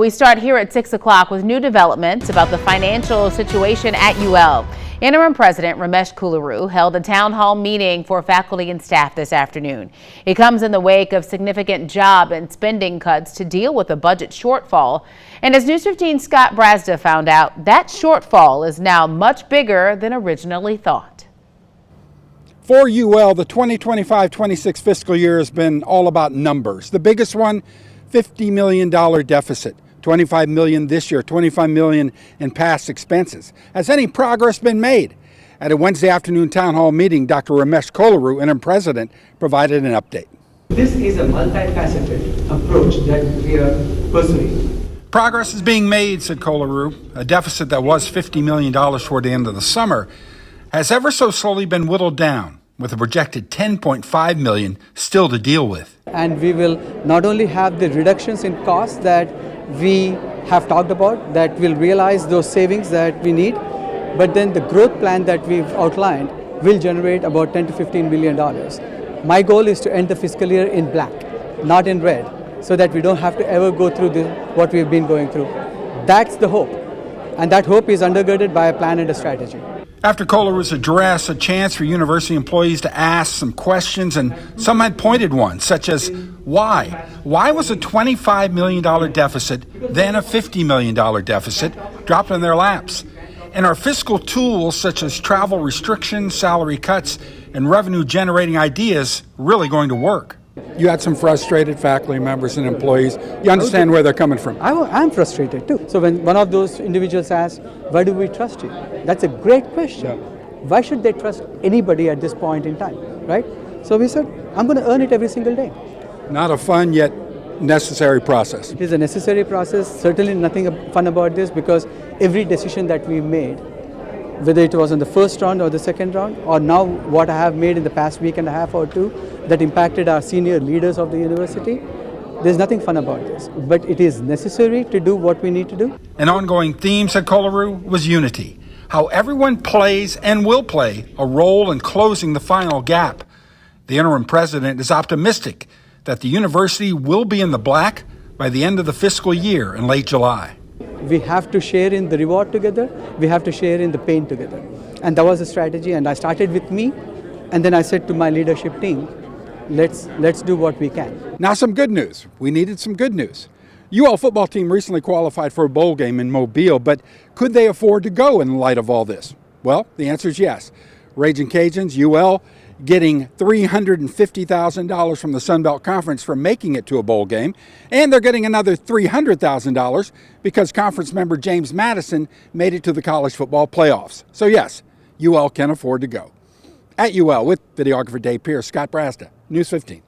We start here at 6 o'clock with new developments about the financial situation at UL. Interim President Ramesh Kolluru held a town hall meeting for faculty and staff this afternoon. It comes in the wake of significant job and spending cuts to deal with a budget shortfall. And as News 15's Scott Brazda found out, that shortfall is now much bigger than originally thought. For UL, the 2025-26 fiscal year has been all about numbers. The biggest one, $50 million deficit. $25 million this year, $25 million in past expenses. Has any progress been made? At a Wednesday afternoon town hall meeting, Dr. Ramesh Kolluru, interim president, provided an update. This is a multifaceted approach that we are pursuing. Progress is being made, said Kolluru. A deficit that was $50 million toward the end of the summer has ever so slowly been whittled down, with a projected $10.5 million still to deal with. And we will not only have the reductions in costs that we have talked about, that will realize those savings that we need, but then the growth plan that we've outlined will generate about $10 to $15 million. My goal is to end the fiscal year in black, not in red, so that we don't have to ever go through what we've been going through. That's the hope, and that hope is undergirded by a plan and a strategy. After Kolluru's address, a chance for university employees to ask some questions, and some had pointed ones, such as why? Why was a $25 million deficit, then a $50 million deficit, dropped in their laps? And are fiscal tools such as travel restrictions, salary cuts, and revenue-generating ideas really going to work? You had some frustrated faculty members and employees. You understand where they're coming from. I'm frustrated too. So when one of those individuals asks, why do we trust you? That's a great question. Yeah. Why should they trust anybody at this point in time, right? So we said, I'm going to earn it every single day. Not a fun yet necessary process. It is a necessary process. Certainly nothing fun about this, because every decision that we made, whether it was in the first round or the second round, or now what I have made in the past week and a half or two that impacted our senior leaders of the university, there's nothing fun about this. But it is necessary to do what we need to do. An ongoing theme, said Kolluru, was unity. How everyone plays and will play a role in closing the final gap. The interim president is optimistic that the university will be in the black by the end of the fiscal year in late July. We have to share in the reward together. We have to share in the pain together. And that was the strategy. And I started with me. And then I said to my leadership team, let's do what we can. Now some good news. We needed some good news. UL football team recently qualified for a bowl game in Mobile, but could they afford to go in light of all this? Well, the answer is yes. Raging Cajuns, UL, getting $350,000 from the Sun Belt Conference for making it to a bowl game, and they're getting another $300,000 because conference member James Madison made it to the college football playoffs. So yes, UL can afford to go. At UL, with videographer Dave Pierce, Scott Brazda, News 15.